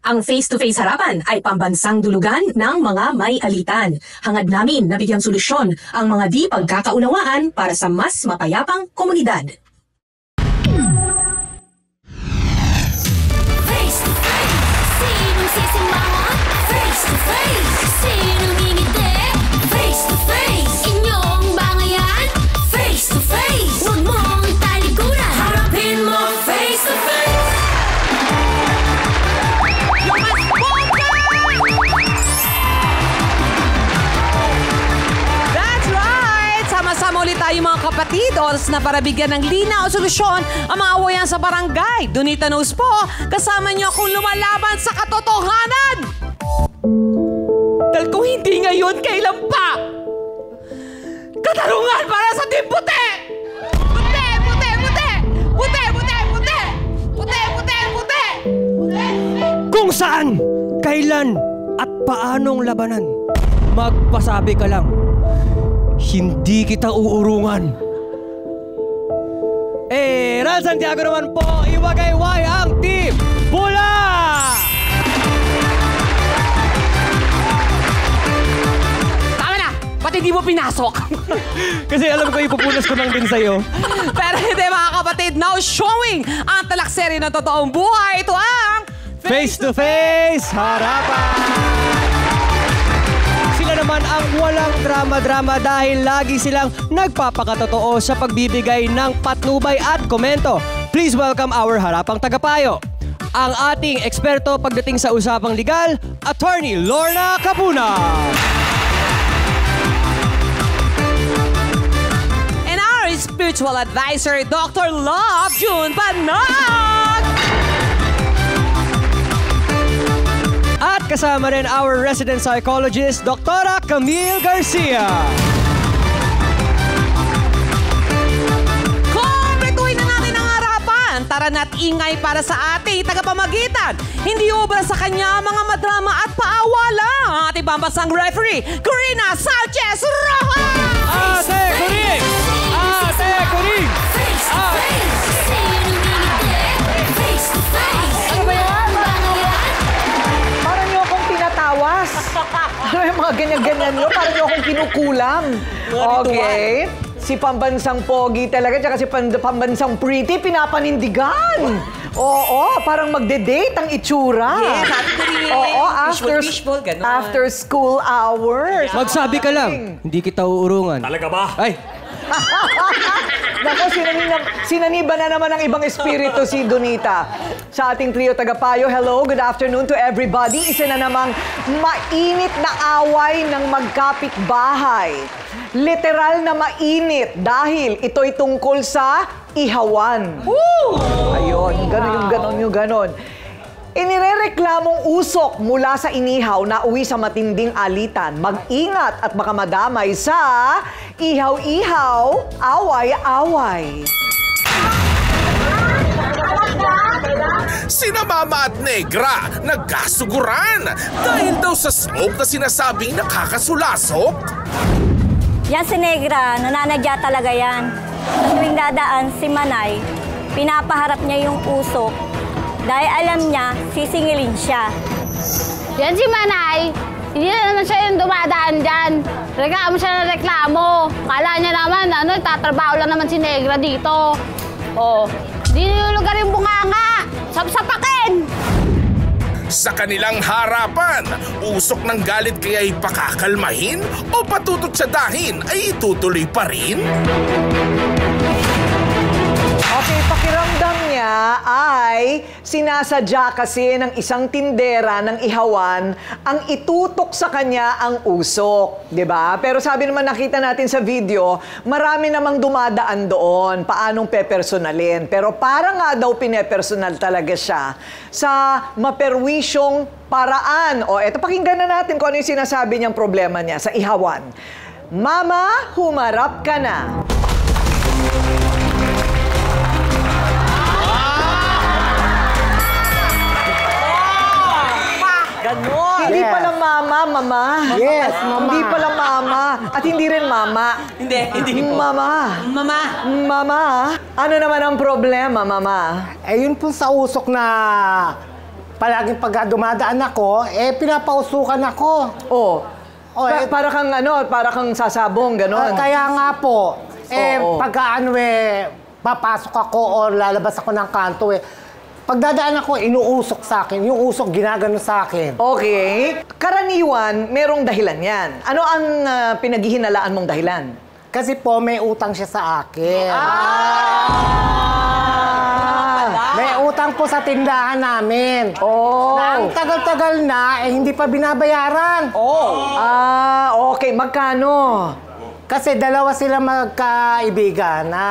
Ang face-to-face harapan ay pambansang dulugan ng mga may alitan. Hangad namin na bigyang solusyon ang mga di pagkakaunawaan para sa mas mapayapang komunidad. Face-to-face, sinong sisimangot? Face-to-face, sinong ngingiti? Face-to-face, inyong bangayan? Face-to-face, huwag mong talikuran, harapin mo face-to-face. Sama ulit tayo mga kapatid, oras na para bigyan ng linaw o solusyon ang mga awayan sa barangay. Donita Knows po, kasama niyo akong lumalaban sa katotohanan. Dahil kung hindi ngayon, kailan pa? Katarungan para sa Team Puti! Puti! Puti! Puti! Puti! Puti! Puti! Puti! Puti! Puti! Kung saan, kailan, at paanong labanan, magpasabi ka lang. Hindi kita uurungan. Ral Santiago naman po, iwagayway ang Team Pula! Tama na! Ba't hindi mo pinasok? Kasi alam ko ipupunas ko lang din sa'yo. Pero hindi mga kapatid, now showing ang talakseri ng totoong buhay. Ito ang Face to Face Harapan! Sila naman ang walang drama-drama dahil lagi silang nagpapakatotoo sa pagbibigay ng patnubay at komento. Please welcome our harapang tagapayo, ang ating eksperto pagdating sa usapang legal, Attorney Lorna Capuna. And our spiritual advisor, Dr. Love June Banag! At kasama rin our resident psychologist, Dr. Camille Garcia. Kompletuhin na natin ang harapan. Tara na't ingay para sa ating tagapamagitan. Hindi ubra sa kanya mga madrama at paawa lang. Ang ating pambansang referee, Corina Sanchez Rojas! Ate Coring! Ate Coring! Ano ba yan? Parang niyo akong tinatawas. Ano yung mga ganyan-ganyan nyo? Parang niyo akong kinukulam. Okay. Si pambansang pogi talaga, tsaka si pambansang pretty, pinapanindigan. Oo, parang magde-date ang itsura. Yes, Ate Coring. Oo, Visual, ganun. after school hours. Magsabi ka lang, hindi kita uurungan. Talaga ba? Ay! Naku, sinaniba na naman ang ibang espiritu si Donita. Sa ating trio tagapayo, hello, good afternoon to everybody. Isa na namang mainit na away ng magkapit-bahay. Literal na mainit dahil ito'y tungkol sa ihawan. Woo! Ayun, yung ganon. Inirereklamong usok mula sa inihaw na uwi sa matinding alitan. Mag-ingat at baka madamay sa ihaw-ihaw, away-away. Sina Mama at Negra nagkasuguran dahil daw sa smoke na sinasabing nakakasulasok. Yan si Negra, nananadya talaga yan. Sa tuwing dadaan si Manay, pinapaharap niya yung usok dahil alam niya, sisingilin siya. Yan si Manay, hindi na naman siya yung dumadaan dyan. Reklamo siya ng reklamo. Kala niya naman, tatrabaho lang naman si Negra dito. Oh, di yung lugar yung bunganga. Sapsapakin! Sa kanilang harapan, usok ng galit kaya ipakakalmahin o patututsadahin ay itutuloy pa rin? Okay, pakiramdam niya ay sinasadya kasi ng isang tindera ng ihawan ang itutok sa kanya ang usok, 'di ba? Pero sabi naman nakita natin sa video, marami namang dumadaan doon, paanong pepersonalin. Pero para nga daw pinepersonal talaga siya sa maperwisyong paraan. O eto, pakinggan na natin kung ano yung sinasabi niyang problema niya sa ihawan. Mama, humarap ka na. Ganon. Hindi pala mama. Yes, mama. Hindi pala mama. At hindi rin mama. Hindi po. Mama. Ano naman ang problema, mama? Eh, yun po sa usok na palaging pagka dumadaan ako, pinapausukan ako. Oh. Eh, para kang sasabong, gano'n. Kaya nga po, Oo. pagka papasok ako o lalabas ako ng kanto pagdadaan ako, inuusok sa akin. Yung usok, ginagano sa akin. Okay. Karaniwan, merong dahilan yan. Ano ang pinaghihinalaan mong dahilan? Kasi po, may utang siya sa akin. May utang po sa tindahan namin. Na ang tagal-tagal na, hindi pa binabayaran. Okay. Magkano? Kasi dalawa sila magkaibigan na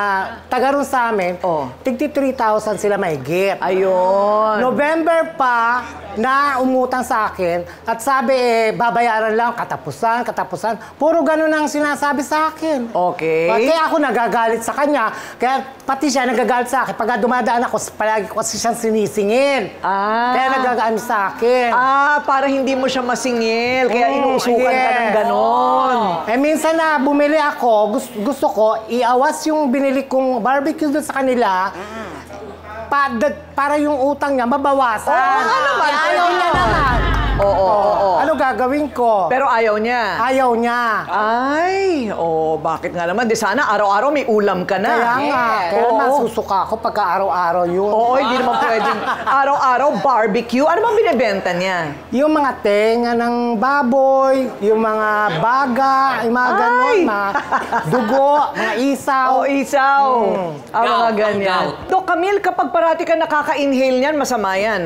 taga ron sa amin, tigti 3,000 sila mahigit. Ayun. November pa na umutang sa akin at sabi babayaran lang, katapusan. Puro ganun ang sinasabi sa akin. Okay. Kaya ako nagagalit sa kanya, kaya pati siya nagagalit sa akin. Pagka dumadaan ako, palagi ko kasi siyang sinisingil. Kaya nagagaan sa akin. Para hindi mo siya masingil, kaya inuusukan ka ng ganon. Minsan na bumili ako, gusto ko iawas yung binili kong barbecue doon sa kanila para yung utang niya mabawasan. Ayaw niya naman. Ano gagawin ko? Pero ayaw niya. Ayaw niya. Ay, bakit nga naman? Di sana araw-araw may ulam ka na. Kaya nga. Kaya masusuka ako pagka araw-araw yun. Hindi naman pwedeng araw-araw barbecue. Ano bang binibenta niya? Yung mga tenga ng baboy, yung mga baga, yung mga ganon, mga dugo, mga isaw. Isaw. Mga ganyan. Dok Camille, kapag parati ka nakaka-inhale niyan, masama yan,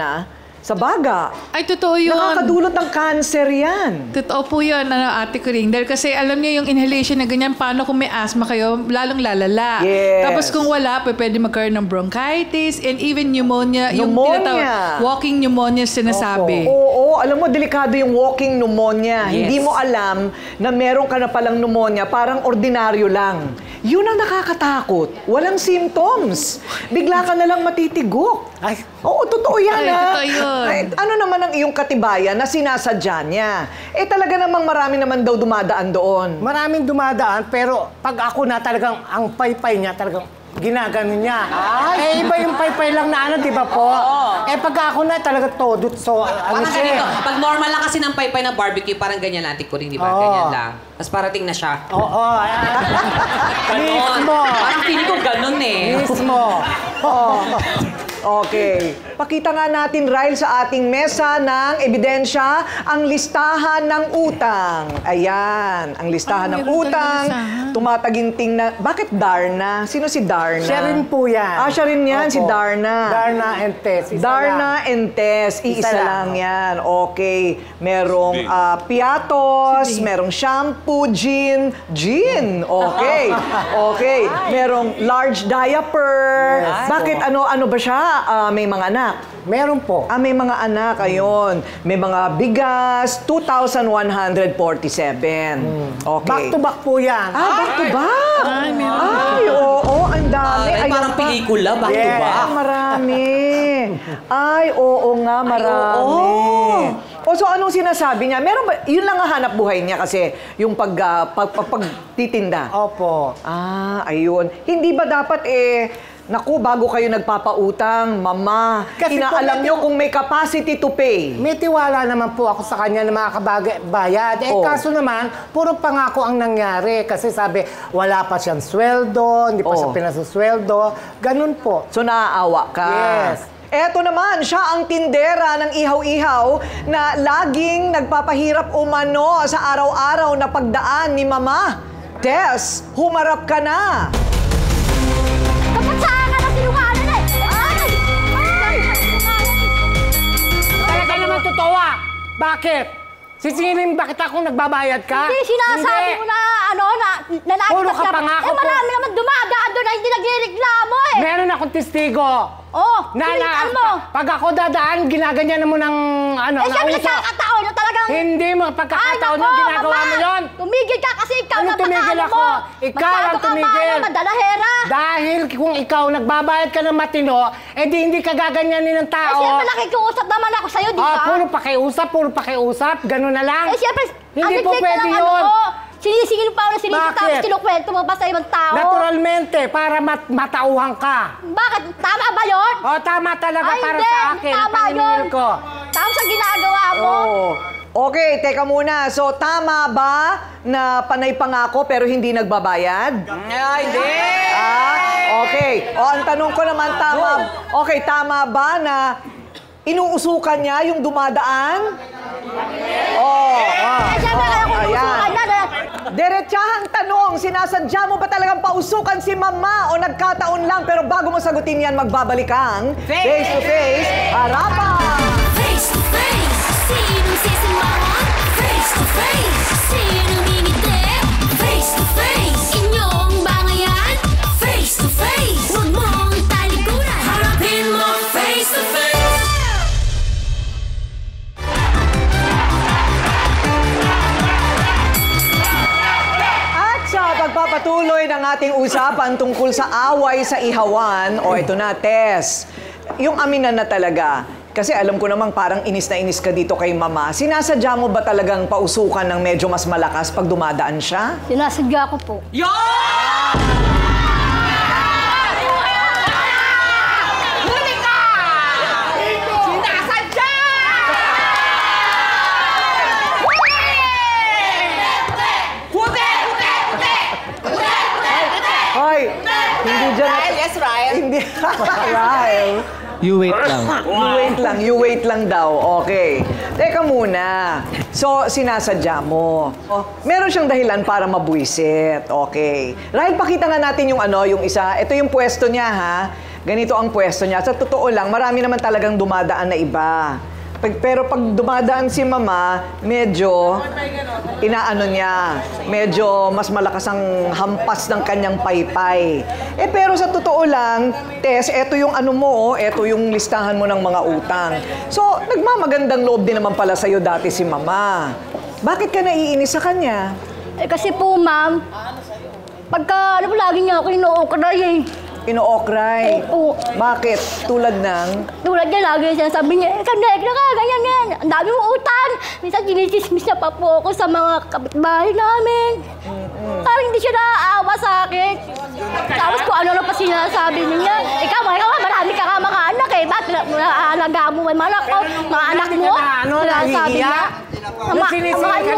sa baga. Ay, totoo yun. Nakakadulot ng cancer yan. Totoo po yun, Ate Kuring. Dahil kasi alam niyo yung inhalation na ganyan, paano kung may asthma kayo, lalong lalala. Yes. Tapos kung wala, pwede magkaroon ng bronchitis and even pneumonia. Yung tinatawag, walking pneumonia sinasabi. Alam mo, delikado yung walking pneumonia. Yes. Hindi mo alam na meron ka na palang pneumonia, parang ordinaryo lang. Yun ang nakakatakot. Walang symptoms. Bigla ka na lang matitigok. Totoo yan. Totoo yun. Ano naman ang iyong katibayan na sinasadya niya? Talaga namang marami naman daw dumadaan doon. Maraming dumadaan, pero pag ako na talagang, ang paypay niya talagang ginagano niya. Iba yung paypay lang na di ba po? Pag ako na talaga todo. So, parang ganito. Pag normal lang kasi ng paypay ng barbecue, parang ganyan Ate Kuring, di ba? Ganyan lang. Tapos parating na siya. Mismo. Parang feeling ko ganun Mismo. Okay. Pakita nga natin, Ryle, sa ating mesa ng ebidensya, ang listahan ng utang. Ayan, ang listahan ng utang. Tumataginting na... Bakit Darna? Sino si Darna? Siya rin po yan. Siya rin yan, si Darna. Darna and Tess. Darna and Tess. Iisa lang yan. Okay. Merong piatos, merong shampoo, gin. Okay. Okay. Merong large diaper. Bakit? Ano ba siya? May mga anak. Meron po. May mga anak, ayun. May mga bigas, 2,147. Okay. Back to back po yan. Back to back? Ang dami. Ay, parang pelikula, back to back. Marami. Marami. So anong sinasabi niya? Meron ba, yun lang ang hanap buhay niya kasi yung pagtitinda? Opo. Ayun. Hindi ba dapat naku, bago kayo nagpapautang, mama, inaalam nyo kung may capacity to pay. May tiwala naman po ako sa kanya na makakabayad. Kaso naman, puro pangako ang nangyari. Kasi sabi, wala pa siyang sweldo, hindi pa siya pinasusweldo. Ganun po. So, naaawa ka? Yes. Eto naman, siya ang tindera ng ihaw-ihaw na laging nagpapahirap umano sa araw-araw na pagdaan ni Mama. Tess, humarap ka na! Saan ka na sinungaling Talaga naman totoo Bakit? Sisingilin ba kita kung nagbabayad ka? Hindi, sinasabi mo na nakikita Puro ka pangako po. marami naman dumadaan doon na hindi nagreklamo Meron akong testigo. Pilitan mo. Pag ako dadaan, ginaganyan mo ng siyempre nagkakataon na talagang... Hindi mo, pagkakataon yung ginagawa mo yun. Tumigil ka kasi ikaw Ano tumigil ako? Ikaw ang tumigil. Madalahera. Dahil kung ikaw nagbabayad ka ng matino, hindi ka gaganyanin ng tao. Siyempre nakikiusap naman ako sa'yo, di ba? Puro pakiusap. Ganun na lang. Siyempre, hindi po pwede yun. Sinisingil pa ako na sinisingil, Bakit? tapos kinukwento mo pa sa ibang tao. Naturalmente, para matauhan ka. Bakit? Tama ba yun? O, tama talaga Ay, para hindi. sa akin. ang Tama paniningil yun. ko. Tama sa ginagawa mo. Oh. Okay, teka muna. So, tama ba na panay pangako pero hindi nagbabayad? Hindi. Okay. O, ang tanong ko naman, tama ba na inuusukan niya yung dumadaan? Siyempre, kaya kung usukan na. Diretsahang tanong, sinasadya mo ba talagang pausukan si Mama o nagkataon lang pero bago mo sagutin yan, magbabalik kang face to face, harapan! Face to face, sinong sisimangot? Face to face, sinong ngingiti? Face to face, inyong bangayan? Face to face, huwag mong talikuran. Harapin mo face to face. At sa pagpapatuloy ng ating usapan tungkol sa away sa ihawan, ito na, Tess, yung aminan na talaga. Kasi alam ko namang parang inis na inis ka dito kay Mama. Sinasadya mo ba talagang pausukan ng medyo mas malakas pag dumadaan siya? Sinasadya ko po. Hoy! Hindi dyan... Yes, Ryan. Hindi. Ryan. You wait lang. You wait lang daw. Okay. Teka muna. So, sinasadya mo. Meron siyang dahilan para mabuisit. Okay. Rahel, pakita nga natin yung yung isa. Ito yung pwesto niya, ha? Ganito ang pwesto niya. Sa totoo lang, marami naman talagang dumadaan na iba. Pero pag dumadaan si Mama, medyo inaano niya, medyo mas malakas ang hampas ng kanyang paypay. Pero sa totoo lang, Tess, eto yung eto yung listahan mo ng mga utang. So, nagmamagandang loob din naman pala sa'yo dati si Mama. Bakit ka naiinis sa kanya? Kasi po, ma'am, pagka, lagi niya ako ino-okray eh. Ino-okray? Opo. Bakit? Tulad ng? Tulad niya, lagi siya sabi niya, Negra ka, ganyan. Ang dami mong utang. Minsan sinisismis niya pa po ako sa mga kapitbahay namin. Parang hindi siya naaawa sa akin. Tapos kung ano pa sinasabi niya, ikaw marami ka nga mga anak eh. Ba't naalaga mo may mga anak mo? Sinasabi niya. Ang mga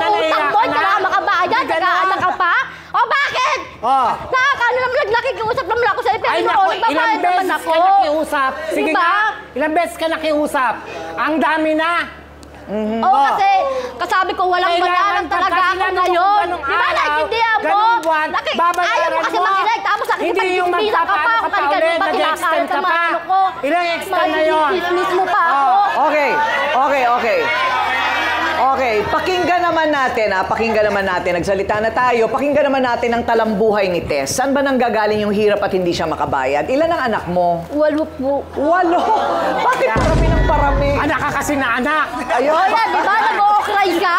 utang mo, tsaka makabayad, tsaka anak ka pa. O bakit? Nakakano naman nakikiusap naman ako sa'yo, pero nagbabayad naman ako. Nakiusap. Sige Diba? nga, ilang beses ka nakiusap. Ang dami na. Oo, kasi kasabi ko walang bayaran talaga ako ngayon. Di ba, naintindihan mo? Ayaw mo kasi makinig, tapos nakikipag-dismisa ka pa. Kung kanina ba kinakain ka mga ano ko. Ilang extra na yun? Dismiss mo pa ako. Okay, pakinggan naman natin, nagsalita na tayo, pakinggan naman natin ang talambuhay ni Tess. Saan ba nanggagaling yung hirap at hindi siya makabayad? Ilan ang anak mo? 8 po. 8? Bakit parami ng parami? Anak ka kasi na anak. Ayun. O yan, di ba? Nag-o-cry ka?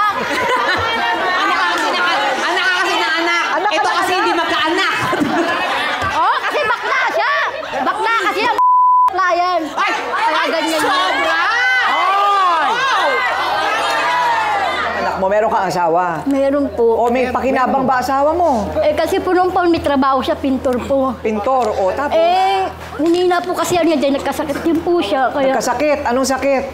Anak Anak Ito ka na kasi anak. hindi magkaanak. Kasi bakla siya. Bakla kasi ang yan. Kaya ganyan Sobra! Anak mo, meron kang asawa? Meron po. O may pakinabang ba asawa mo? Kasi po nung may trabaho siya, pintor po. Pintor, tapos? Humina po kasi niya dyan, nagkasakit din po siya. Kaya, Nagkasakit? Anong sakit?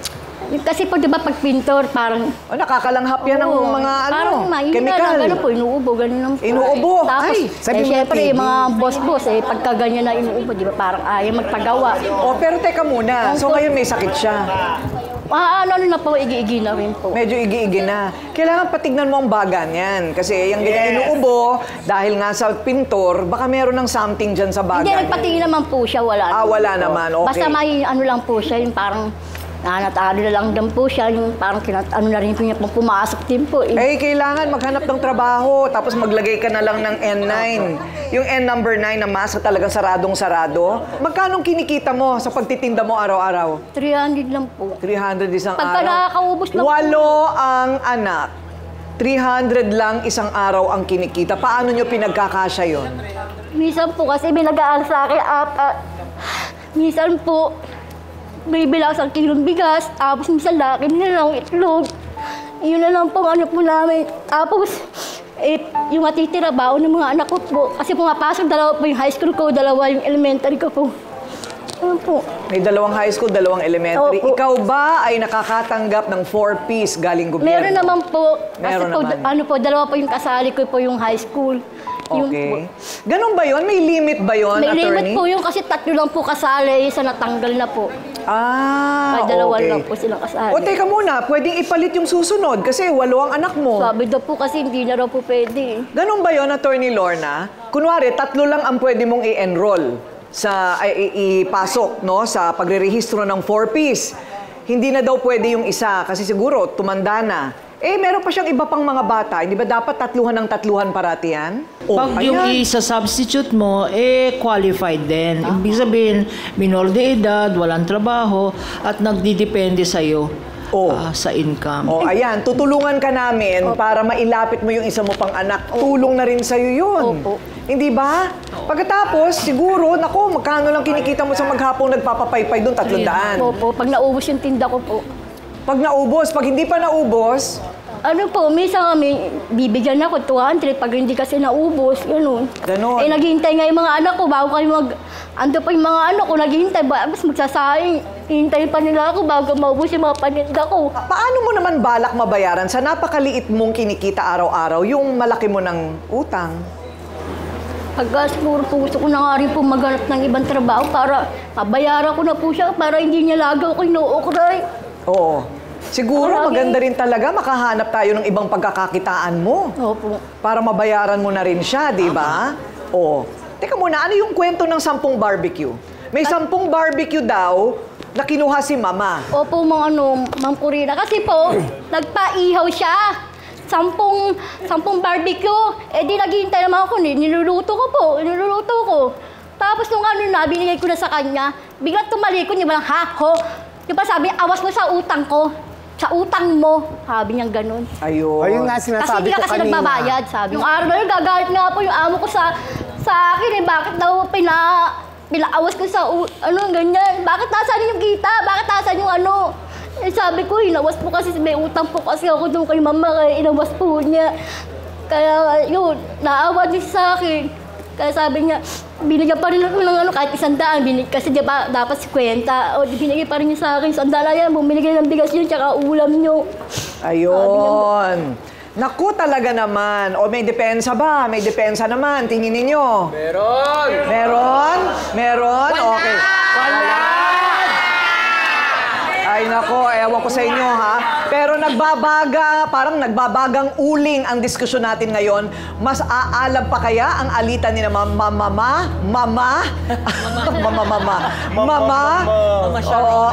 kasi po, di ba, pag pintor, parang... Nakakalanghap yan ng mga Parang mahina chemical. lang, gano'n po, inuubo, gano'n lang po. Inuubo? Tapos, Sabi mo syempre, na yung mga boss-boss, pagka ganyan na inuubo, di ba, parang ayaw magpagawa. Pero teka muna. So ngayon may sakit siya. Ano na po, igi-igi na rin po. Medyo igi-igi na. Kailangan patignan mo ang baga niyan. Kasi yung ganyan inuubo, dahil nga sa pintor, baka meron ng something dyan sa baga. Hindi, nagpatingin naman po siya, wala. Wala naman, okay. Basta may ano lang po siya, yung parang nanatalo na lang din po siya, yung parang ano na rin po niya pumasok din po. Kailangan maghanap ng trabaho, tapos maglagay ka na lang ng N9. Yung N number 9 na mask talagang saradong-sarado. Magkano kinikita mo sa pagtitinda mo araw-araw? 300 lang po. 300 isang Pagka araw? nakakaubos na po. 8 ang anak. 300 lang isang araw ang kinikita. Paano nyo pinagkakasya yon? Minsan po kasi may nag-aaral sa akin, minsan po, bibila sa kilong bigas, tapos minsan laki na lang itlog. Yun na lang po ano po namin. Tapos, Eh, yung matitira baon ng mga anak ko po. Kasi pumapasok, dalawa po yung high school ko, dalawa yung elementary ko po. Ano po? May dalawang high school, dalawang elementary. Opo. Ikaw ba ay nakakatanggap ng 4-piece galing gobyerno? Meron naman po. Kasi Meron po, naman. dalawa po yung kasali ko po yung high school. Yung po. Okay. Ganun ba yun? May limit ba yun, May attorney? limit po yung kasi 3 lang po kasali, isa natanggal na po. Ah, Ay, dalawa okay. lang po silang kasali. O teka muna, pwedeng ipalit yung susunod kasi 8 ang anak mo. Sabi daw po kasi hindi na raw po pwede. Ganun ba yun, Attorney Lorna? Kunwari, 3 lang ang pwede mong i-enroll sa ipasok no sa pagrerehistro ng 4-piece. Hindi na daw pwede yung isa kasi siguro tumanda na. Eh, meron pa siyang iba pang mga bata. Hindi ba dapat 3 ng 3 parati yan? Oh, Pag yung isa-substitute mo, qualified din. Ibig sabihin, minor de edad, walang trabaho, at nagdidepende sa'yo sa income. Oh, ayan. Tutulungan ka namin para mailapit mo yung isa mo pang anak. Tulong na rin sa'yo yun. Opo. Hindi ba? Pagkatapos, siguro, naku, magkano lang kinikita mo sa maghapong nagpapapaypay doon? 300. Opo, pag naubos yung tinda ko po. Pag naubos, pag hindi pa naubos, Ano po, minsan kami, bibigyan ako 200 pag hindi kasi naubos, gano'n. Ganon. Eh, naghihintay nga yung mga anak ko, bago kayo ando pa yung mga anak ko, naghihintay, mas magsasaing. Hintayin pa nila ako bago maubos yung mga paninda ko. paano mo naman balak mabayaran sa napakaliit mong kinikita araw-araw yung malaki mo ng utang? Pagka siguro po, gusto ko na nga rin po maghanap ng ibang trabaho para mabayaran ko na po siya, para hindi niya lagaw ko inuukray. Oo. Siguro maganda rin talaga makahanap tayo ng ibang pagkakakitaan mo. Opo. Para mabayaran mo na rin siya, di ba? Oo. Teka muna, ano yung kwento ng 10 barbecue? May 10 barbecue daw na kinuha si Mama. Opo, Ma'am Corina. Kasi po, nagpaihaw siya. 10 barbecue. Eh di naghihintay naman ako, niluluto ko. Tapos nung binigay ko na sa kanya, biglang tumalikod niya, ha, ho. Yung pa sabi, awas mo sa utang ko. Sa utang mo. Sabi niya ganun. Ayun. Ayun nga Kasi sinasabi hindi ko ka kasi kanina. nagbabayad, sabi. Yung araw na yun, gagalit nga po yung amo ko sa akin eh. Bakit daw pinaawas ko sa, ganyan. Bakit nasaan yung kita? Bakit nasaan yung Eh, sabi ko, inawas po kasi, may utang po kasi ako doon kay Mama, kaya inawas po niya. Kaya yun, naawa din sa akin. Kaya sabi niya, binigyan pa rin ako ng kahit 100. Kasi di ba, dapat 50. O, binigay pa rin niya sa akin. 100 yan, bumili ng bigas yun, tsaka ulam niyo. Ayun. Naku talaga naman. O may depensa ba? May depensa naman. Tingin ninyo. Meron! Meron? Meron? Okay. Wala! Ay nako, ewan ko sa inyo ha. Pero parang nagbabagang uling ang diskusyon natin ngayon. Mas aalam pa kaya ang alitan ni Mama? Oo,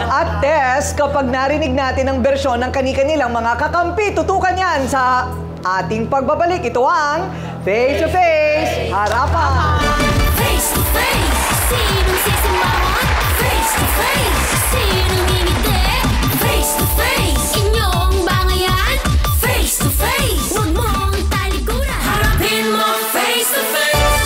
at Tess, kapag narinig natin ang bersyon ng kani-kanilang mga kakampi, tutukan yan sa ating pagbabalik. Ito ang Face to Face, Harapan. Face to face, sinong sisimangot? Face to face, sinong ngingiti? Face to face, inyong bangayan? Face to face, huwag mong talikuran. Harapin mo face to face.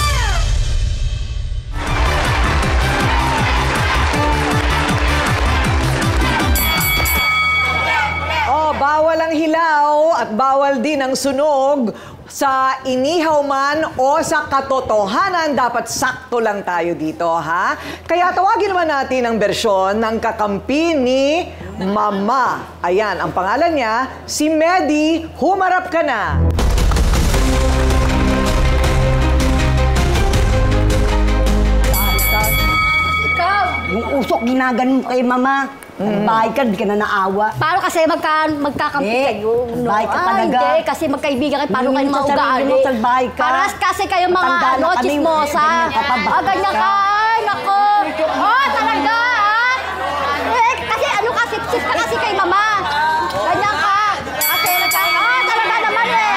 Oh, bawal ang hilaw at bawal din ang sunog. Sa inihaw man o sa katotohanan, dapat sakto lang tayo dito, ha? Kaya tawagin naman natin ang bersyon ng kakampi ni Mama. Ayan, ang pangalan niya, si Medi. Humarap ka na. Yung usok ginaganon mo kay Mama. Bahay ka, di ka na naawa. Paano kasi magkakampi kayo? salbahe ka talaga. Hindi, kasi magkaibigan kayo. Paano kayo Sa sarili maugali? mo, salbahe ka. Paras kasi kayo mga Matanda na kami, chismosa. ganyan ka pa ba? Ganyan ka. Ay, nako. Oh, talaga, kasi sip ka kasi kay Mama. Ganyan ka. Kasi talaga naman eh.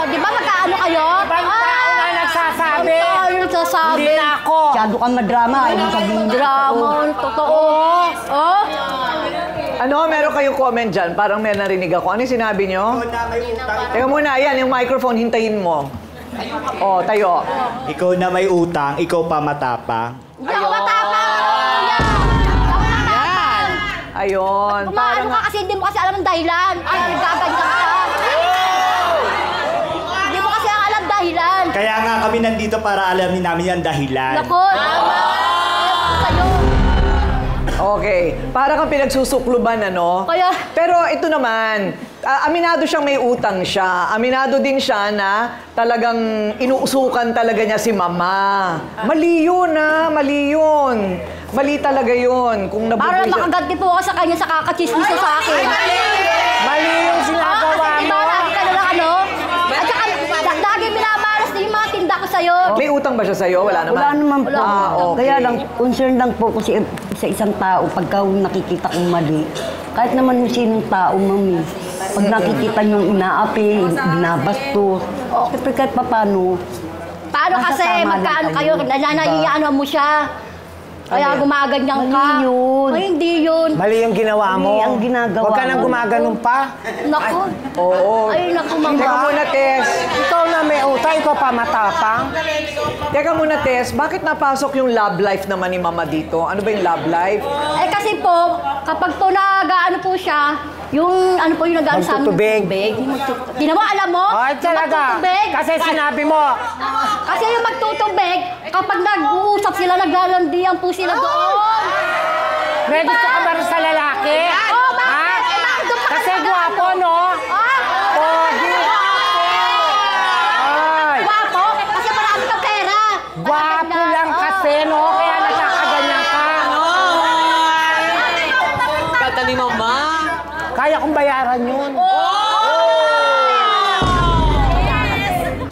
Di ba magkaano kayo? Ibang tao na nagsasabi. Nagsasabi. Hindi na ako. Masyado kang madrama. Ayaw mo sabihin Drama, totoo. Oh? Ano, meron kayong comment dyan? Parang may narinig ako. Ano yung sinabi nyo? Teka muna, ayan, yung microphone, hintayin mo. Oh, tayo. Ikaw na may utang, ikaw pa matapang. Hindi ako matapang. Ayun. Kumaano ka kasi hindi mo kasi alam ang dahilan. Ay, nagkaganyan ka. Hindi mo kasi Kaya nga kami nandito para alamin namin yung dahilan. Nako! Sa'yo. Okay. Para kang pinagsusukluban, ano? Kaya- Pero ito naman, aminado siyang may utang siya. Aminado din siya na talagang inuusukan talaga niya si mama. Mali yun, mali yun. Mali talaga yun. Kung Para nabubuhay siya- makaganti po ako sa kanya sa kakachismis sa akin. Mali yung sinagawa Kasi mo. diba, lagi ka na lang ano? At saka, lagi minamalas na yung mga tinda ko sa'yo. May utang ba siya sa'yo? Wala naman. Wala naman po. Okay. Kaya lang, concern lang po kasi sa isang tao, pagka nakikita kong mali, kahit naman yung sinong tao, mami, pag nakikita niyong inaapi, binabastos, siyempre kahit papano, Paano nasa kasi, tama lang magkaano kayo, kayo. nanaiyaano mo siya. Kaya gumaganyan ka. Mali yun. Ay, hindi yun. Mali yung ginawa mo. Mali ang ginagawa Huwag ka nang mo. gumaganon pa. Naku. Oo. Ay, naku, Teka mama. muna, Tess. Ikaw na may utang, ikaw pa matapang. Teka muna, Tess. Bakit napasok yung love life naman ni mama dito? Ano ba yung love life? Eh kasi po, kapag po nag-ano po siya, yung ano po yung nag-ano sa amin, Magtutubig. Di naman alam mo? Ay, talaga. Magtutubig. Kasi sinabi mo, Kasi yung magtutubig, kapag nag-uusap sila, naglalandian po sila doon. may gusto ka ba rin sa lalaki? Oo, bakit? Eh, bakit doon pa Kasi ka gwapo, no? Ah? Pogi. Ay, Gwapo? Kasi marami kang pera. gwapo lang kasi, no? Kaya nagkakaganyan ka. Kata ni Mama. Kaya kong bayaran yun.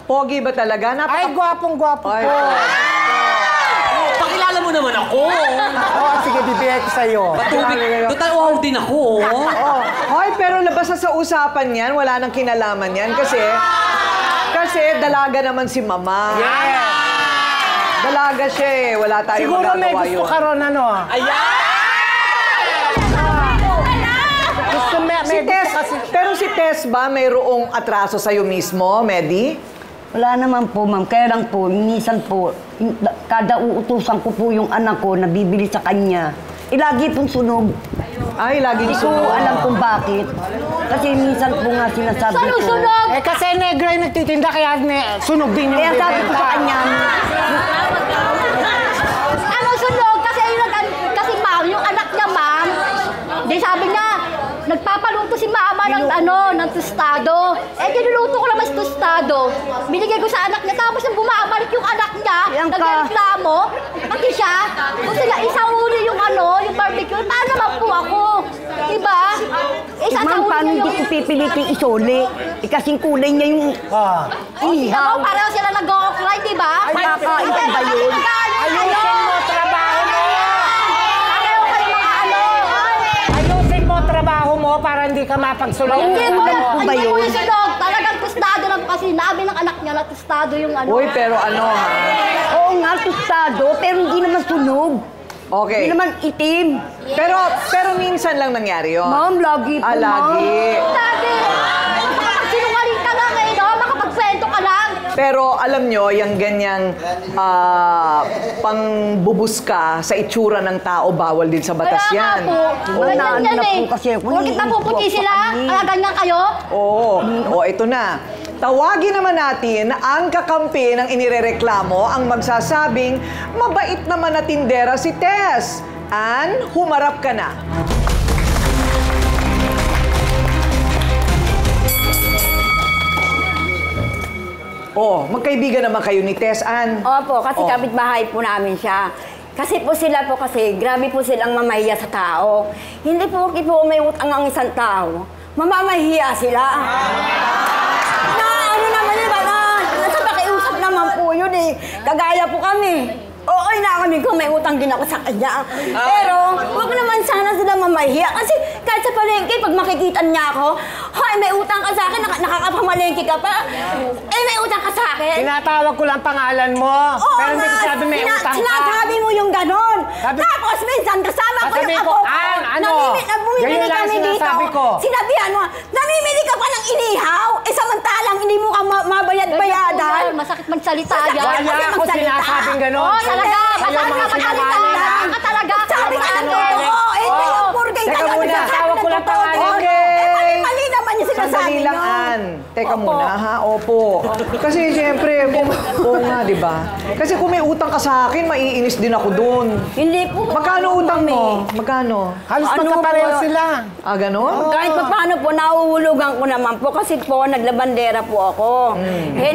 Pogi ba talaga? Ay, gwapong-gwapo Ay. ko. Pakilala mo naman ako. Oo, sige, bibigay ko sa'yo. Patubig. Total, wow din ako. Oh. Hoy, pero labas na sa usapan yan, wala nang kinalaman yan kasi dalaga naman si mama. Yes. Dalaga siya eh. Wala tayong Siguro may magagawa gusto yun. ka ron, ano? Ayan! Gusto may Si Tess, pero si Tess ba mayroong atraso sa'yo mismo, Medi? wala naman po, ma'am. Kaya lang po, minsan po, kada uutusan ko po yung anak ko na bibili sa kanya, lagi pong sunog. Ay, laging Hindi ko sunog. alam kung bakit. Kasi minsan po nga sinasabi ko. Sunog! Eh, kasi negra yung nagtitinda, kaya sunog din yung Kaya sabi ko sa kanya, Ano sunog? Kasi kasi ma'am, yung anak niya ma'am, di sabi niya, nagpapaluto si mama ng tostado. Eh, kinuluto ko naman sa tostado. Binigay ko sa anak niya, tapos nang bumabalik yung anak niya, Yan ka. nagreklamo, pati siya, kung sila isauli yung yung barbecue, paano naman po ako? Diba? ma'am, paano hindi ko pipilitin isoli? Eh, kasing kulay niya yung Ikaw, pareho sila nag-o-cry, diba? Ay, kakain ko ba yun? Ayusin mo trabaho mo! Pareho kayo mga Ayusin mo trabaho mo para hindi ka mapagsulong. Hindi ko Ulam ko ba hindi ko yun? yung sunog. Talagang tostado lang kasi nabi ng anak niya na tostado yung Uy, pero ano ha? Oo nga, tostado, pero hindi naman sunog. Okay. Hindi naman itim. Pero minsan lang nangyari yun. Ma'am, lagi po, Lagi. Dati, sinungaling ka lang eh, no? Makapagkwento ka lang. Pero alam nyo, yung ganyang pangbubuska sa itsura ng tao, bawal din sa batas Kaya yan. nga po, ganyan Naano yan na eh. po kasi ako, Bakit napuputi naiinip po sila? kami. Ganyan kayo? Oo. Ito na. Tawagin naman natin ang kakampi ng inirereklamo ang magsasabing mabait naman na tindera si Tess. Ann, humarap ka na. Oh, magkaibigan naman kayo ni Tess, Ann. Opo, kasi Oh. kapitbahay po namin siya. Kasi po sila po kasi, grabe po silang mamahiya sa tao. Hindi po may utang ang isang tao. Mamamahiya sila. Na ano naman yun ba na? Nasa pakiusap naman po yun eh. Kagaya po kami. Okay na kami kung may utang din ako sa kanya. Pero, wag naman sana sila mamahiya. Kasi kahit sa palengke, pag makikita niya ako, hoy, may utang ka sa akin, nakakapamalengke ka pa. Eh, may utang ka sa akin. Tinatawag ko lang pangalan mo. Oo pero hindi ko nga, sabi may utang ka. sinasabi mo yung ganon. Tapos minsan kasama ko Sasabihin yung ko, ako. ano? Bumibili Ganyan lang kami dito. sinasabi ko. Sinabihan mo, namimili ka pa ng inihaw. Eh samantalang hindi mo ka mabayad-bayadan. Masakit magsalita Masakit yan. Wala kasi ako magsalita. sinasabing ganon. Oo, talaga. Kayo Masakit mga ka magsalita. sinungaling. Ka talaga. Sabi ka ng totoo. Eh, hindi yung purgay Teka ka muna, nagsasabi tawag ko ng lang totoo. pangalan. Eh, mali naman yung sinasabi Sandali lang, nyo. Ann. yan. Teka muna, ha? Opo. Kasi siyempre, oo nga, di ba? Kasi kung may utang ka sa akin, maiinis din ako doon. Hindi po. Magkano utang mo? Magkano? Halos magkapareho sila. Ah, gano'n? Kahit pa paano po, nahuhulugan ko naman po kasi po, naglabandera po ako. Eh,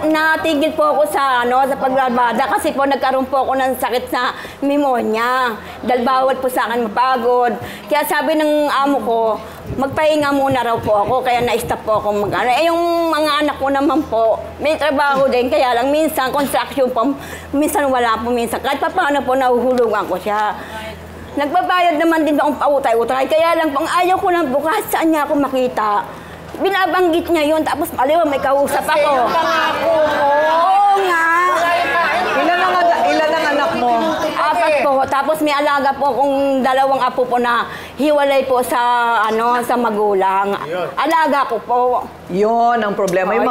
natigil po ako sa paglabada kasi po nagkaroon po ako ng sakit sa pneumonia. Dahil bawal po sa akin mapagod. Kaya sabi ng amo ko, magpahinga muna raw po ako, kaya na-stop po ako mag-ano. Eh, yung mga anak ko naman po, may trabaho din, kaya lang minsan, construction po, minsan wala po, minsan. Kahit pa paano po, nahuhulugan ko siya. Nagbabayad naman din akong pautay-utay, kaya lang pang ayaw ko lang po, kahit saan niya ako makita. Binabanggit niya yun, tapos aliwa may kausap ako. Oo nga. Ilan ang anak mo? 4 po. Tapos may alaga po kung 2 apo po na hiwalay po sa magulang. Alaga ko po. Yon ang problema. Yung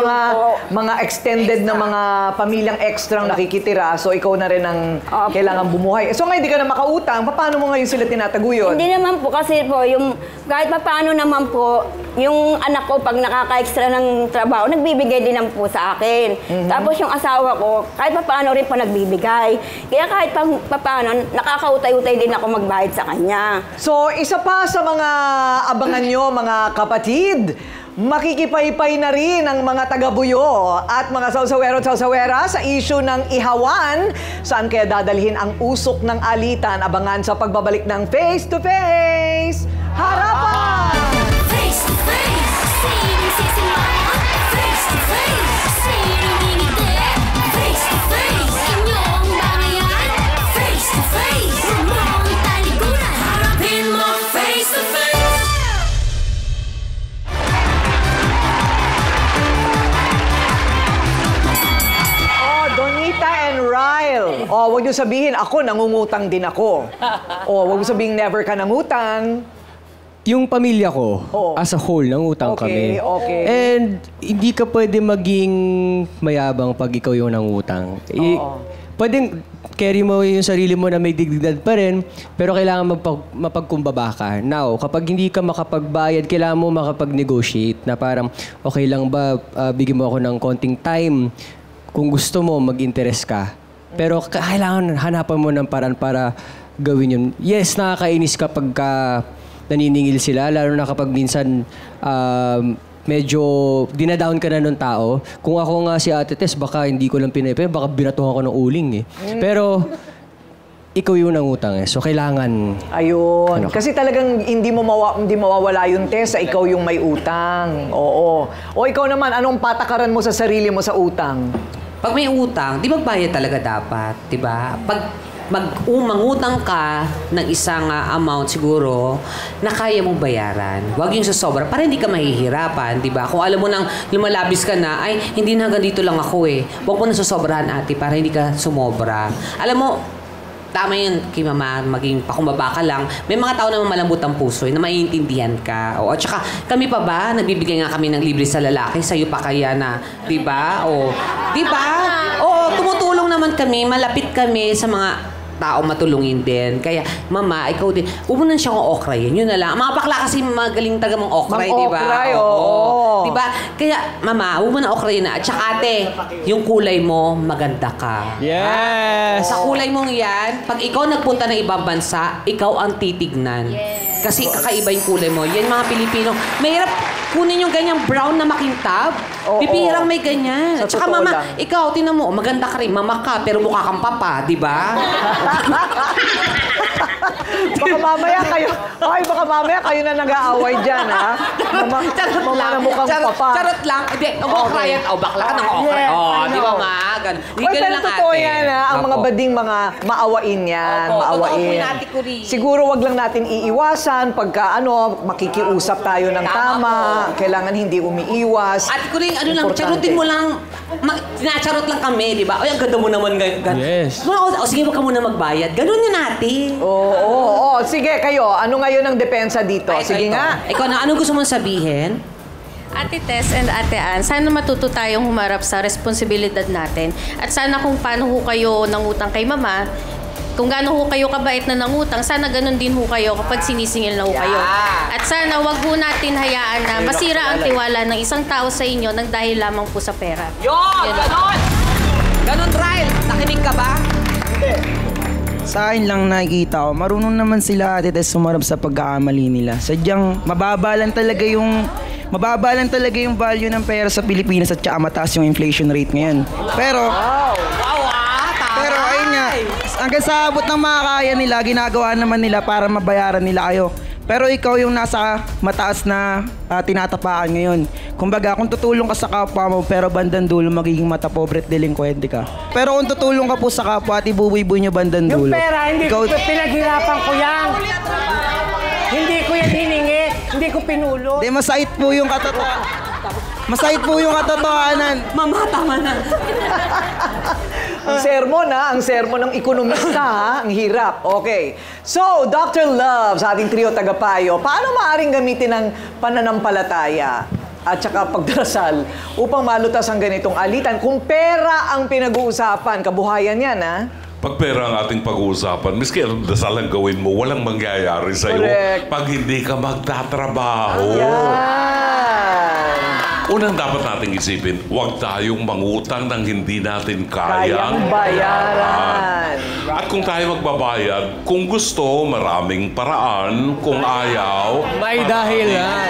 mga extended na mga pamilyang extrang nakikitira, so ikaw na rin ang kailangan bumuhay. So ngayon, hindi ka na makautang, paano mo ngayon sila tinataguyod? Hindi naman po kasi po, kahit paano naman po, yung anak ko pag nakaka-extra ng trabaho, nagbibigay din naman po sa akin. Tapos yung asawa ko, kahit paano rin po nagbibigay. Kaya kahit paano, nakakautay-utay din ako magbayad sa kanya. So, isa pa sa mga abangan nyo, mga kapatid, makikipaypay na rin ang mga taga-Buyo at mga sausawero at sausawera sa issue ng ihawan. Saan kaya dadalhin ang usok ng alitan? Abangan sa pagbabalik ng Face to Face. Harapan! Face to face, sinong sisimangot? Face to face, sinong ngingiti? Face to face, inyong bangayan? Face to face, huwag mong talikuran. Harapin mo face to face. Donita and Ryle. Wag niyo sabihin, ako, nangungutang din ako. Wag niyo sabihin, never ka nangutang. Yung pamilya ko, as a whole, nangutang kami. Okay. And hindi ka pwede maging mayabang pag ikaw yung nangutang. Pwedeng carry mo yung sarili mo na may dignidad pa rin, pero kailangan mapagkumbaba ka. Now, kapag hindi ka makapagbayad, kailangan mo makapag-negotiate na parang, okay lang ba, bigyan mo ako ng konting time kung gusto mo, mag-interest ka. Pero kailangan hanapan mo ng paraan para gawin yun. Yes, nakakainis kapag naniningil sila, lalo na kapag minsan medyo dinadown ka na ng tao. Kung ako nga si Ate Tess, baka hindi ko lang pinaypay, baka binatuhan ko ng uling eh. Pero ikaw yung nangutang eh. So kailangan... Ayun. Kasi talagang hindi mawawala yung Tess sa ikaw yung may utang. Oo. O ikaw naman, anong patakaran mo sa sarili mo sa utang? Pag may utang, di magbayad talaga dapat, di ba? Pag mangutang ka ng isang amount siguro na kaya mong bayaran, huwag yung sasobra para hindi ka mahihirapan, di ba? Kung alam mo nang lumalabis ka na, ay, hindi na hanggang dito lang ako eh. Huwag mo na sasobrahan, ate, para hindi ka sumobra. Alam mo, tama yun kay mama, maging pakumbaba ka lang. May mga tao naman malambot ang puso na maiintindihan ka. At saka, kami pa ba, nagbibigay nga kami ng libre sa lalaki, sa'yo pa kaya na, di ba? Di ba? Oo, tumutulong naman kami, malapit kami sa mga tao matulungin din. Kaya, mama, ikaw din, huwag mo na siyang okrayin. Yun na lang. Mga bakla kasi magaling taga mga okray, di ba? Oo. Di ba? Kaya, mama, huwag mo na okrayin na. At saka, ate, yung kulay mo, maganda ka. Yes! Sa kulay mong yan, pag ikaw nagpunta ng ibang bansa, ikaw ang titignan. Kasi kakaiba yung kulay mo. Yan mga Pilipino. Mahirap kunin yung ganyang brown na makintab. Pipihirang may ganyan. At saka, mama, ikaw, tinan mo, maganda ka rin. Mama ka, pero mukha kang papa, di ba? Baka mamaya kayo na nag-aaway dyan, ha? Charot lang. Charot lang. Hindi, nag-okrayan. Bakla ka nang okray. Di ba nga? Pero totoo yan, ha? Ang mga bading mga maawain yan. Maawain. Siguro wag lang natin iiwasan pagka makikiusap tayo ng tama. Kailangan hindi umiiwas. Ate ko rin, charutin mo lang. Sinacharot lang kami, di ba? Ay, ang ganda mo naman. Yes. Sige, wag ka muna magbayad. Ganun yun natin. Oo. Sige, kayo. Ano ngayon ang depensa dito? Sige nga. Ikaw na, anong gusto mong sabihin? Ate Tess and Ate Ann, sana matuto tayong humarap sa responsibilidad natin. At sana kung paano ho kayo nangutang kay mama, Kung gaano ho kayo kabait na nangutang, sana ganun din ho kayo kapag sinisingil na ho kayo. At sana wag ho natin hayaan na masira ang tiwala ng isang tao sa inyo nang dahil lamang po sa pera. Yun! Ganon! Ganon, Ryle! Nakinig ka ba? Sa akin lang nakikita ko, marunong naman sila Ate Tess sumarap sa pagkakamali nila. Sadyang mababa lang talaga yung value ng pera sa Pilipinas at saka mataas yung inflation rate ngayon. Pero ayun nga, hanggang sa abot ng makakaya nila, ginagawa naman nila para mabayaran nila kayo. Pero ikaw yung nasa mataas na tinatapakan ngayon. Kumbaga, kung tutulong ka sa kapwa mo pero bandang dulo, magiging matapobre at delinkwente ka. Pero kung tutulong ka po sa kapwa at ibubuy-buy nyo bandang dulo. Yung pera, hindi ko pinaghirapan ko yan. Hindi ko yan hiningi. Hindi ko pinulo. Hindi, masait po yung katotohanan. Masait po yung katotohanan. Mama, tama na. Ang sermon ng ekonomista, ha? Ang hirap. Okay. So, Dr. Love, sa ating trio tagapayo, paano maaaring gamitin ang pananampalataya at saka pagdarasal upang malutas ang ganitong alitan? Kung pera ang pinag-uusapan, kabuhayan yan, ha? Pag pera ang ating pag-uusapan, miski anong dasal ang gawin mo, walang mangyayari sa'yo pag hindi ka magtatrabaho. Unang dapat nating isipin, huwag tayong mangutang ng hindi natin kayang bayaran. At kung tayo magbabayad, kung gusto, maraming paraan. Kung ayaw, may dahilan.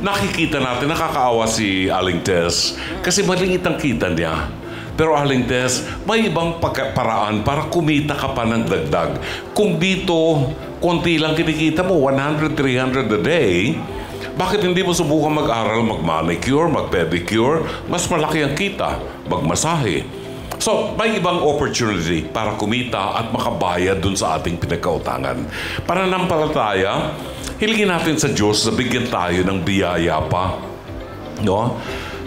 Nakikita natin, nakakaawa si Aling Tess kasi maliit ang kita niya. Pero Aling Tess, may ibang paraan para kumita ka pa ng dagdag. Kung dito, konti lang kinikita mo, 100, 300 a day, bakit hindi mo subukan mag-aral, mag-manicure, mag-pedicure? Mas malaki ang kita, magmasahe. So, may ibang opportunity para kumita at makabayad dun sa ating pinagkautangan. Pananampalataya, hiligin natin sa Diyos na bigyan tayo ng biyaya pa. No?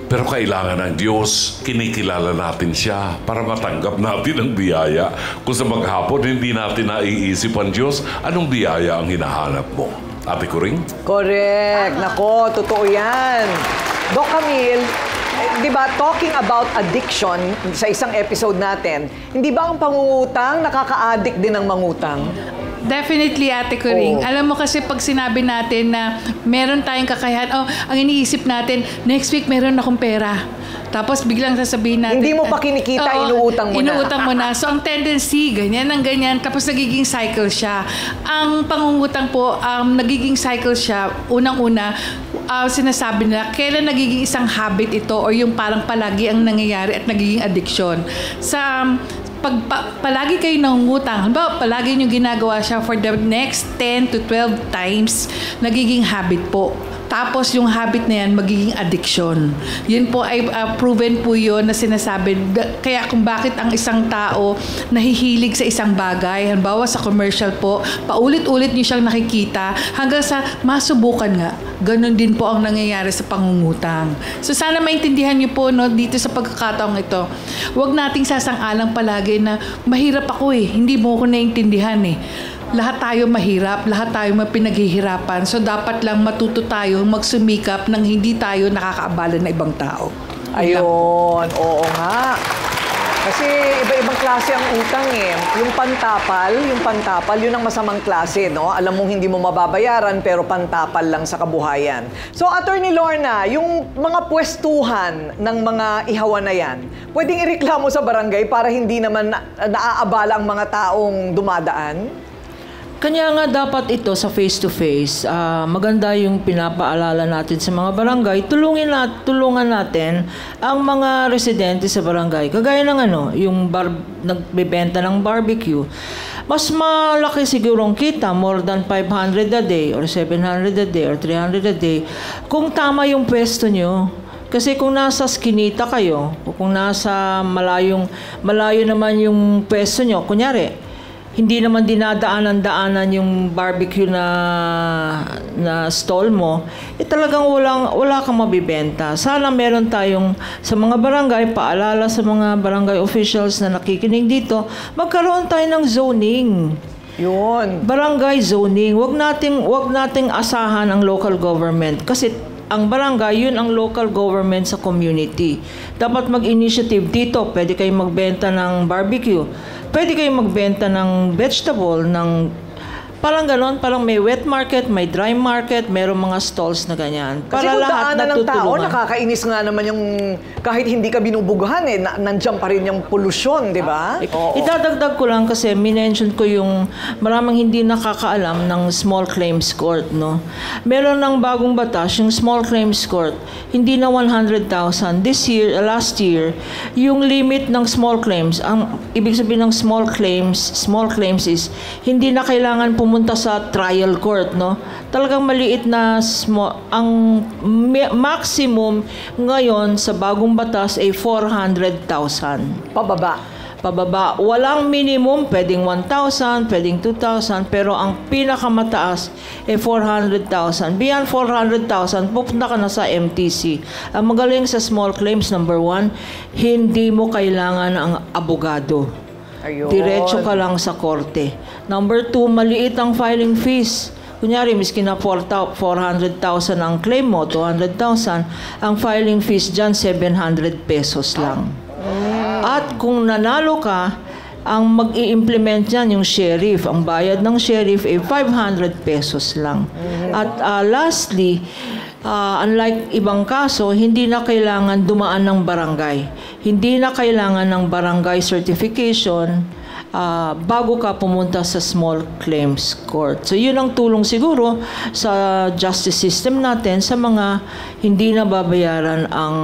Pero kailangan ng Diyos, kinikilala natin siya para matanggap natin ang biyaya. Kung sa maghapon, hindi natin naiisip ang Diyos, anong biyaya ang hinahanap mo? Ate Kuring? Correct. Nako, totoo yan. Doc Camille, di ba, talking about addiction sa isang episode natin, hindi ba ang pangungutang nakaka-addict din ang mangutang? Definitely, Ate Kuring. Alam mo kasi pag sinabi natin na meron tayong kakayahan, ang iniisip natin, next week meron akong pera. Tapos biglang sasabihin natin, hindi mo pa kinikita, inuutang mo na. Inuutang mo na. So ang tendency, ganyan ang ganyan. Tapos nagiging cycle siya. Ang pangungutang po, nagiging cycle siya. Unang-una, sinasabi nila, kailan nagiging isang habit ito or yung parang palagi ang nangyayari at nagiging addiction. Palagi kayo nangungutang, halimbawa, palagi nyo ginagawa siya for the next 10 to 12 times, nagiging habit po. Tapos yung habit na yan, magiging addiction. Yun po ay proven po yun na sinasabi. Kaya kung bakit ang isang tao nahihilig sa isang bagay, halimbawa sa commercial po, paulit-ulit nyo siyang nakikita hanggang sa masubukan nga. Ganon din po ang nangyayari sa pangungutang. So sana maintindihan nyo po dito sa pagkakataong ito. Huwag nating sasang-alang palagi na mahirap ako hindi mo ako naiintindihan Lahat tayo mahirap, lahat tayo pinaghihirapan. So dapat lang matuto tayo magsumikap nang hindi tayo nakakaabala ng ibang tao. Ayun, oo nga. Kasi iba-ibang klase ang utang Yung pantapal, yun ang masamang klase, no? Alam mong hindi mo mababayaran pero pantapal lang sa kabuhayan. So, Attorney Lorna, yung mga pwestuhan ng mga ihawan na yan, pwedeng ireklamo sa barangay para hindi naman naaabala ang mga taong dumadaan? Kanya nga dapat ito sa face-to-face, maganda yung pinapaalala natin sa mga barangay, tulungan natin ang mga residente sa barangay. Kagaya ng yung nagbebenta ng barbecue, mas malaki sigurong kita, more than 500 a day, or 700 a day, or 300 a day, kung tama yung pwesto nyo. Kasi kung nasa skinita kayo, o kung nasa malayo naman yung pwesto nyo, kunyari, hindi naman dinadaanan-daanan yung barbecue na stall mo, talagang wala kang mabibenta. Sana meron tayong sa mga barangay, paalala sa mga barangay officials na nakikinig dito, magkaroon tayo ng zoning. Yun. Barangay zoning. Wag nating asahan ang local government kasi ang barangay, yun ang local government sa community. Dapat mag-initiative dito. Pwede kayong magbenta ng barbecue. pwede kayong magbenta ng vegetable, ng parang ganon, parang may wet market, may dry market, merong mga stalls na ganyan. Kasi kung daanan ng tao, nakakainis nga naman yung kahit hindi ka binubughan nandiyan pa rin yung polusyon, di ba? Idadagdag ko lang kasi minention ko yung maraming hindi nakakaalam ng small claims court, no? Meron ng bagong batas, yung small claims court, hindi na 100,000. This year, last year, yung limit ng small claims, ang ibig sabihin ng small claims is hindi na kailangan pumunta sa trial court, no? Talagang maliit na ang maximum ngayon sa bagong batas ay 400,000. Pababa. Walang minimum, pwedeng 1,000, pwedeng 2,000, pero ang pinakamataas ay 400,000. Beyond 400,000, pupunta ka na sa MTC. Ang magaling sa small claims, number 1, hindi mo kailangan ang abogado. Ayun. Diretso ka lang sa korte. Number 2, maliit ang filing fees. Kunyari, miski na 400,000 ang claim mo, 200,000, ang filing fees dyan, 700 pesos lang. At kung nanalo ka, ang mag-i-implement yan yung sheriff. Ang bayad ng sheriff ay 500 pesos lang. At lastly, unlike ibang kaso, hindi na kailangan dumaan ng barangay. Hindi na kailangan ng barangay certification bago ka pumunta sa small claims court. So yun ang tulong siguro sa justice system natin sa mga hindi na babayaran ang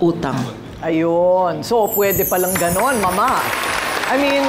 utang. Ayun. So pwede palang ganon, Mama. I mean,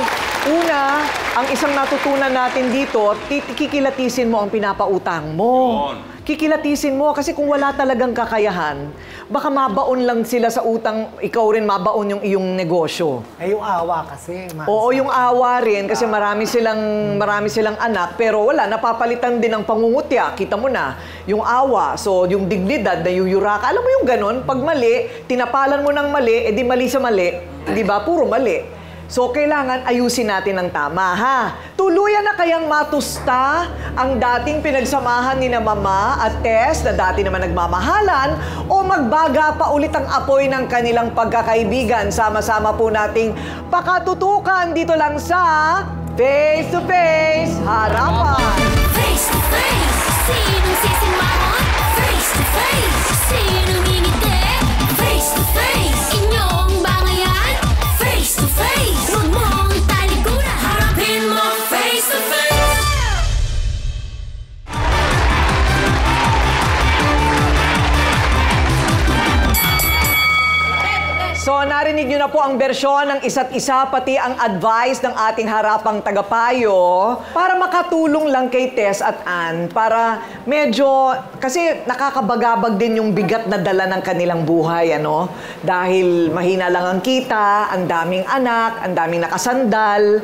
una, ang isang natutunan natin dito, kikilatisin mo ang pinapautang mo. Kikilatisin mo kasi kung wala talagang kakayahan, baka mabaon lang sila sa utang, ikaw rin mabaon yung iyong negosyo. Eh, yung awa kasi. Oo, yung awa rin kasi marami silang anak pero wala, napapalitan din ng pangungutya. Kita mo na, yung awa, so yung dignidad na yuyuraka. Alam mo yung ganon, pag mali, tinapalan mo ng mali, edi mali sa mali, di ba? Puro mali. So, kailangan ayusin natin ng tama, ha? Tuluyan na kayang matusta ang dating pinagsamahan ni na Mama at Tess na dati naman nagmamahalan o magbaga pa ulit ang apoy ng kanilang pagkakaibigan. Sama-sama po nating pakatutukan dito lang sa Face to Face Harapan. Face to face, sinong sisimangon? Face to face, sinong ngingiti? Face to face, inyong bangayan? Face to face, huwag mong talikuran, harapin mo face to face. So, narinig nyo na po ang bersyon ng isa't isa, pati ang advice ng ating harapang tagapayo para makatulong lang kay Tess at Ann. Para medyo, kasi nakakabagabag din yung bigat na dala ng kanilang buhay, ano? Dahil mahina lang ang kita, ang daming anak, ang daming nakasandal.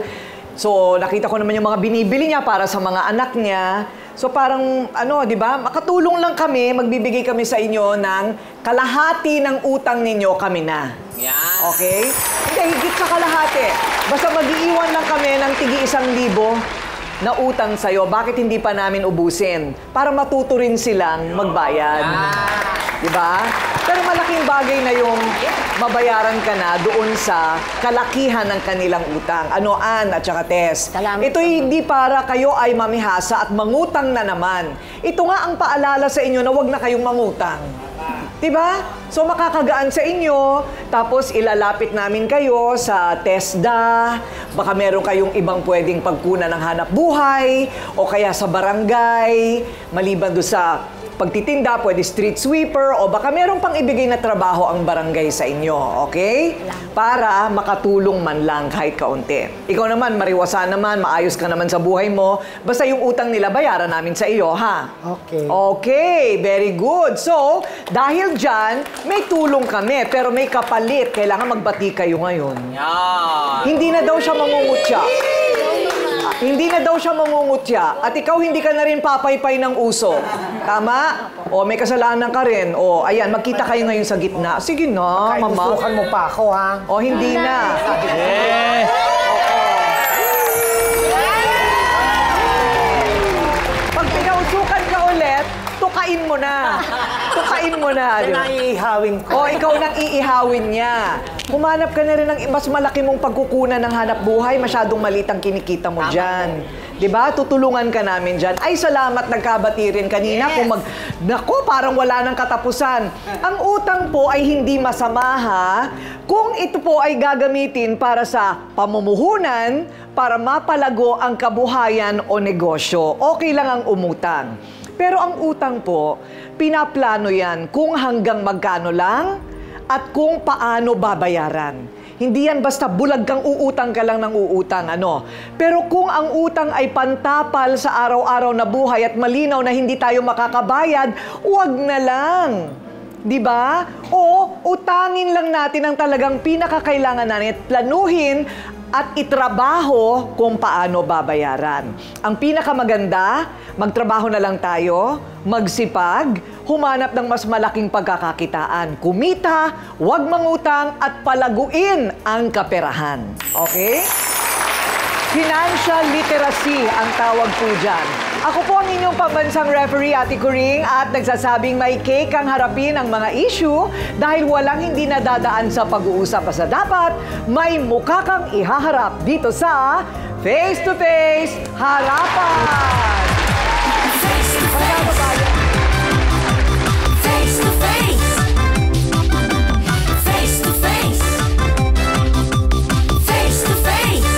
So, nakita ko naman yung mga binibili niya para sa mga anak niya. So parang, di ba, makatulong lang kami, magbibigay kami sa inyo ng kalahati ng utang ninyo, kami na. Yan. Okay? Hindi, higit sa kalahati. Basta mag-iiwan lang kami ng tigi 1,000 na utang sa'yo. Bakit hindi pa namin ubusin? Para matuto rin silang magbayad. Di ba? Pero malaking bagay na yung mabayaran ka na doon sa kalakihan ng kanilang utang. Ano, Ann at saka Tess? Ito hindi para kayo ay mamihasa at mangutang na naman. Ito nga ang paalala sa inyo na wag na kayong mangutang. Diba? So makakagaan sa inyo, tapos ilalapit namin kayo sa TESDA, baka meron kayong ibang pwedeng pagkunan ng hanap buhay, o kaya sa barangay, maliban doon sa pagtitinda, pwede street sweeper, o baka meron pang ibigay na trabaho ang barangay sa inyo, okay? Para makatulong man lang kahit kaunti. Ikaw naman, mariwasa naman, maayos ka naman sa buhay mo, basta yung utang nila bayaran namin sa iyo, ha? Okay. Okay, very good. So, dahil dyan, may tulong kami, pero may kapalit. Kailangan magbati kayo ngayon. Hindi na daw siya mangungutya. Hindi na daw siya mangungutya. At ikaw, hindi ka na rin papaypay ng uso. Tama? O, may kasalanan ka rin. O, ayan, magkita kayo ngayon sa gitna. Sige na, Mama. Kainusukan mo pa ako, ha? O, hindi na. Pag pinausukan ka ulit, tukain mo na. Ihain mo na. Siya na iihawin ko. O, ikaw nang iihawin niya. Humanap ka na rin ng mas malaki mong pagkukunan ng hanap buhay. Masyadong maliit ang kinikita mo dyan. Diba? Tutulungan ka namin dyan. Ay, salamat, nagkabati rin kanina. Kung Naku, parang wala nang katapusan. Ang utang po ay hindi masama, ha? Kung ito po ay gagamitin para sa pamumuhunan, para mapalago ang kabuhayan o negosyo, okay lang ang umutang. Pero ang utang po, pinaplano yan kung hanggang magkano lang at kung paano babayaran. Hindi yan basta bulag kang uutang ka lang ng uutang, ano. Pero kung ang utang ay pantapal sa araw-araw na buhay at malinaw na hindi tayo makakabayad, huwag na lang. Diba? O utangin lang natin ang talagang pinakakailangan natin at planuhin at itrabaho kung paano babayaran. Ang pinakamaganda, magtrabaho na lang tayo, magsipag, humanap ng mas malaking pagkakakitaan, kumita, huwag mangutang at palaguin ang kaperahan. Okay? Financial literacy ang tawag po dyan. Ako po ang inyong pambansang referee, Ate Kuring, at nagsasabing may cake ang harapin ang mga issue dahil walang hindi nadadaan sa pag-uusap. Basta dapat may mukha kang ihaharap dito sa Face to Face Harapan! Face to face. Face to face. Face to face. Face to face.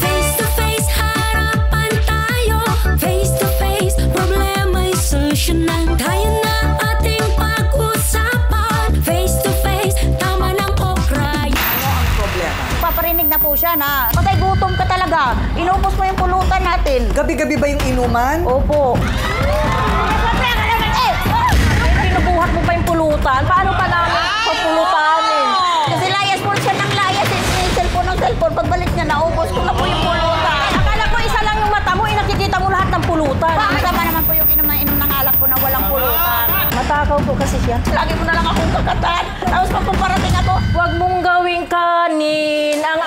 Face to face, harapan tayo. Face to face, problema'y solusyonan. Tayo na ating pag-usapan. Face to face, tama ng okray. Ano ang problema? Paparinig na po siya na patay gutom ka talaga. Inubos mo yung pulutan natin. Gabi-gabi ba yung inuman? Opo. Pinubuhat mo pa yung pulutan? Paano pa namin papulutanin? Kasi layas po siya ng layas. Cellphone ng cellphone. Pagbalik niya, naubos ko na po yung pulutan. Akala ko isa lang yung mata mo, nakikita mo lahat ng pulutan. Masama naman po yung inom ng alak ko na walang pulutan. Matakaw po kasi siya. Lagi mo na lang akong kakatan. Tapos pagpaparating ako, huwag mong gawing kanin ang